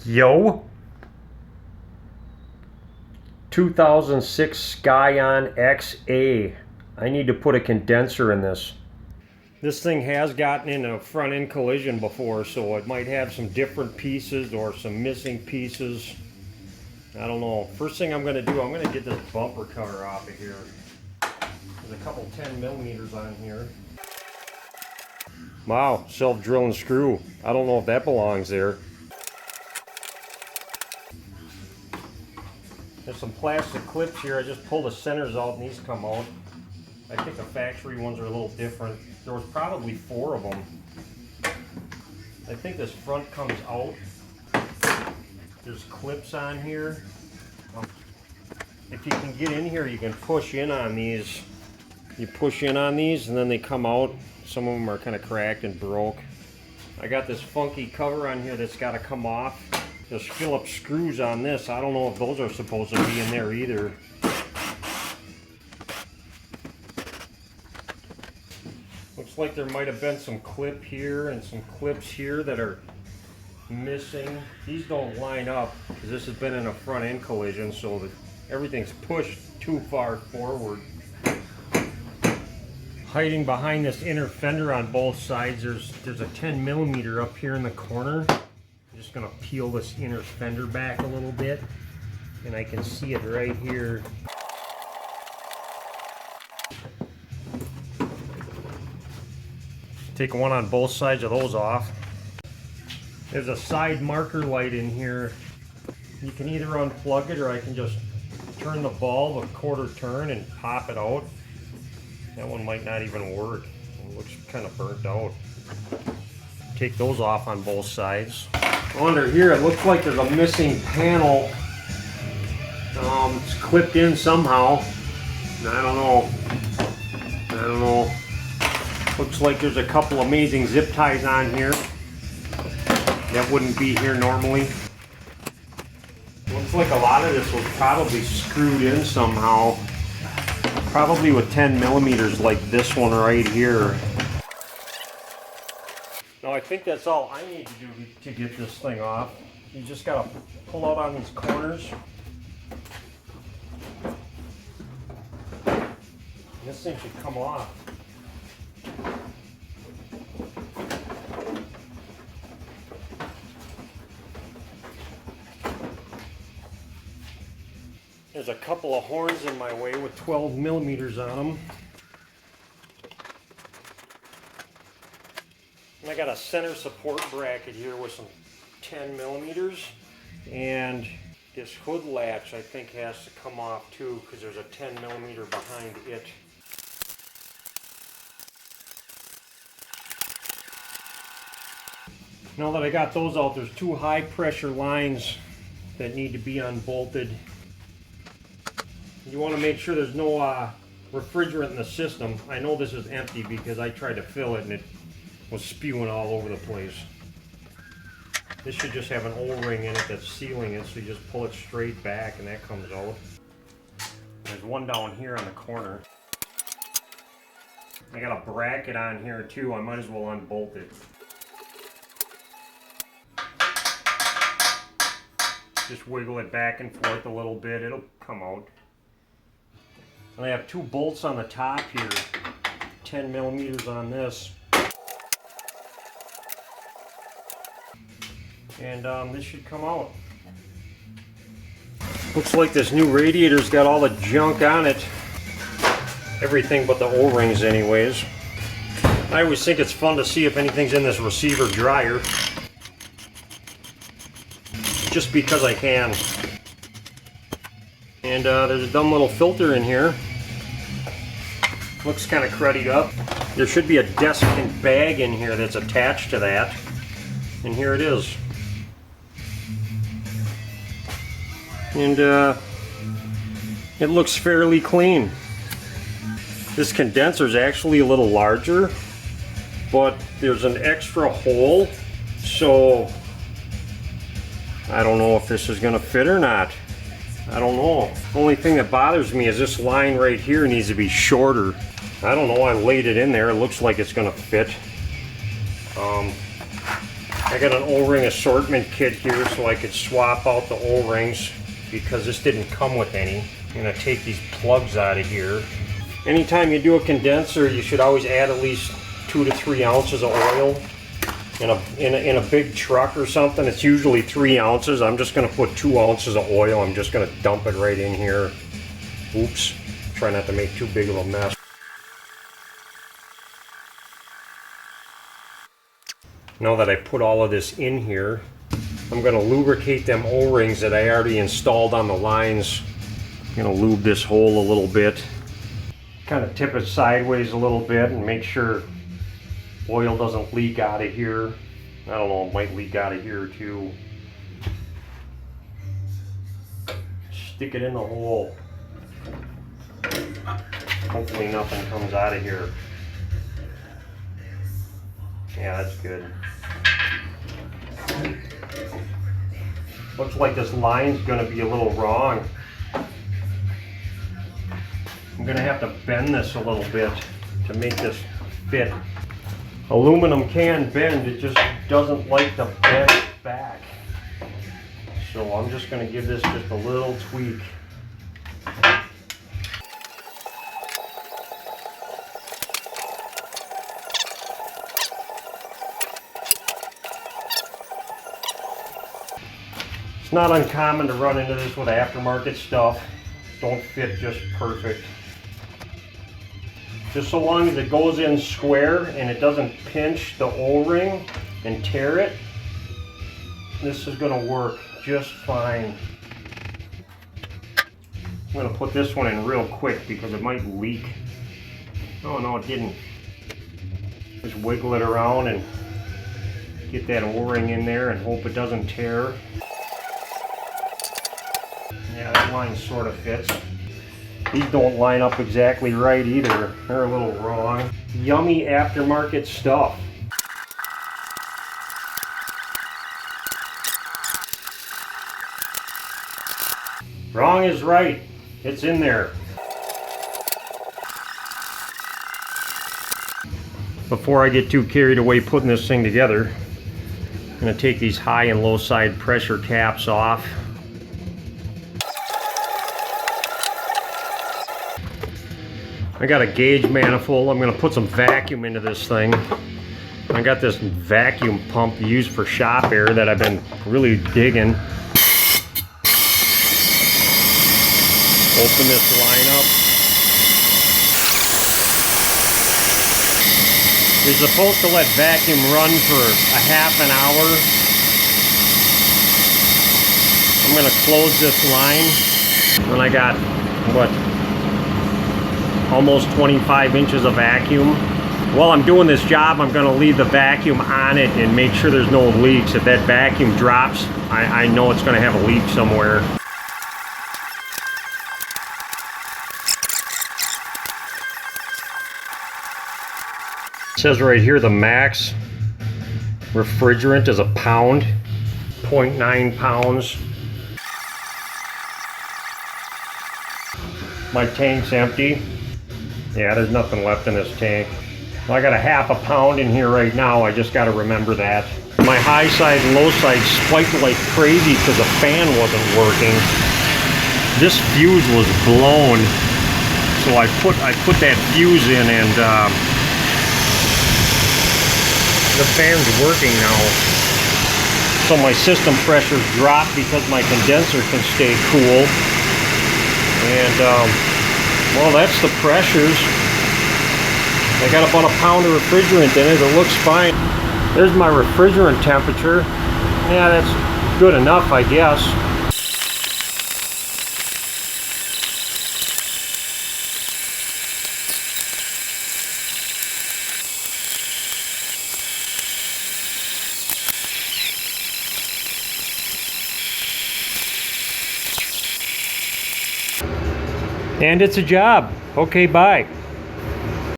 Yo, 2006 Scion XA. I need to put a condenser in this. This thing has gotten in a front end collision before, so it might have some different pieces or some missing pieces. I don't know. First thing I'm going to do, I'm going to get this bumper cover off of here. There's a couple 10mm on here. Wow, self-drilling screw. I don't know if that belongs there. There's some plastic clips here. I just pulled the centers out and these come out. I think the factory ones are a little different. There was probably 4 of them. I think this front comes out. There's clips on here. If you can get in here, you can push in on these. You push in on these and then they come out. Some of them are kind of cracked and broke. I got this funky cover on here that's got to come off. There's Phillips screws on this. I don't know if those are supposed to be in there either. Looks like there might have been some clip here and some clips here that are missing. These don't line up because this has been in a front end collision, so that everything's pushed too far forward. Hiding behind this inner fender on both sides, there's a 10mm up here in the corner. I'm just going to peel this inner fender back a little bit, and I can see it right here. Take one on both sides of those off. There's a side marker light in here. You can either unplug it or I can just turn the bulb a quarter turn and pop it out. That one might not even work. It looks kind of burnt out. Take those off on both sides. Under here it looks like there's a missing panel. It's clipped in somehow. I don't know. Looks like there's a couple amazing zip ties on here. That wouldn't be here normally. Looks like a lot of this was probably screwed in somehow. Probably with 10mm like this one right here. Now I think that's all I need to do to get this thing off. You just gotta pull out on these corners. This thing should come off. There's a couple of horns in my way with 12mm on them. And I got a center support bracket here with some 10mm. And this hood latch I think has to come off too because there's a 10mm behind it. Now that I got those out, there's 2 high pressure lines that need to be unbolted. You want to make sure there's no refrigerant in the system. I know this is empty because I tried to fill it and it was spewing all over the place. This should just have an O-ring in it that's sealing it, so you just pull it straight back and that comes out. There's one down here on the corner. I got a bracket on here too. I might as well unbolt it. Just wiggle it back and forth a little bit. It'll come out. And I have 2 bolts on the top here, 10mm on this. And this should come out. Looks like this new radiator's got all the junk on it. Everything but the O-rings anyways. I always think it's fun to see if anything's in this receiver dryer. Just because I can. And there's a dumb little filter in here. Looks kind of cruddied up. There should be a desiccant bag in here that's attached to that. And here it is. And it looks fairly clean. This condenser is actually a little larger, but there's an extra hole, so I don't know if this is going to fit or not. I don't know. Only thing that bothers me is this line right here needs to be shorter. I don't know, I laid it in there. It looks like it's going to fit. I got an O-ring assortment kit here so I could swap out the O-rings because this didn't come with any. I'm gonna take these plugs out of here. Anytime you do a condenser, you should always add at least 2 to 3 ounces of oil. In a big truck or something, it's usually 3 ounces. I'm just gonna put 2 ounces of oil. I'm just gonna dump it right in here. Oops, try not to make too big of a mess. Now that I put all of this in here, I'm gonna lubricate them O-rings that I already installed on the lines. I'm gonna lube this hole a little bit. Kind of tip it sideways a little bit and make sure oil doesn't leak out of here. I don't know, it might leak out of here too. Stick it in the hole. Hopefully nothing comes out of here. Yeah, that's good. Looks like this line's gonna be a little wrong. I'm gonna have to bend this a little bit to make this fit. Aluminum can bend, it just doesn't like to bend back. So I'm just gonna give this just a little tweak. It's not uncommon to run into this with aftermarket stuff. Don't fit just perfect. Just so long as it goes in square and it doesn't pinch the O-ring and tear it, this is going to work just fine. I'm going to put this one in real quick because it might leak. Oh no, it didn't. Just wiggle it around and get that O-ring in there and hope it doesn't tear. Yeah, that line sort of fits. These don't line up exactly right either. They're a little wrong. Yummy aftermarket stuff. Wrong is right. It's in there. Before I get too carried away putting this thing together, I'm going to take these high and low side pressure caps off. I got a gauge manifold. I'm going to put some vacuum into this thing. I got this vacuum pump used for shop air that I've been really digging. Open this line up. You're supposed to let vacuum run for a half an hour. I'm going to close this line. And I got, what, almost 25 inches of vacuum. While I'm doing this job, I'm going to leave the vacuum on it and make sure there's no leaks. If that vacuum drops, I know it's going to have a leak somewhere. It says right here the max refrigerant is a pound, 0.9 pounds. My tank's empty. Yeah, there's nothing left in this tank. Well, I got a half a pound in here right now. I just got to remember that. My high side and low side spiked like crazy because the fan wasn't working. This fuse was blown, so I put that fuse in, and the fan's working now. So my system pressure dropped because my condenser can stay cool. And well, that's the pressures. I got about a pound of refrigerant in it. It looks fine. There's my refrigerant temperature. Yeah, that's good enough, I guess. And it's a job. Okay, bye.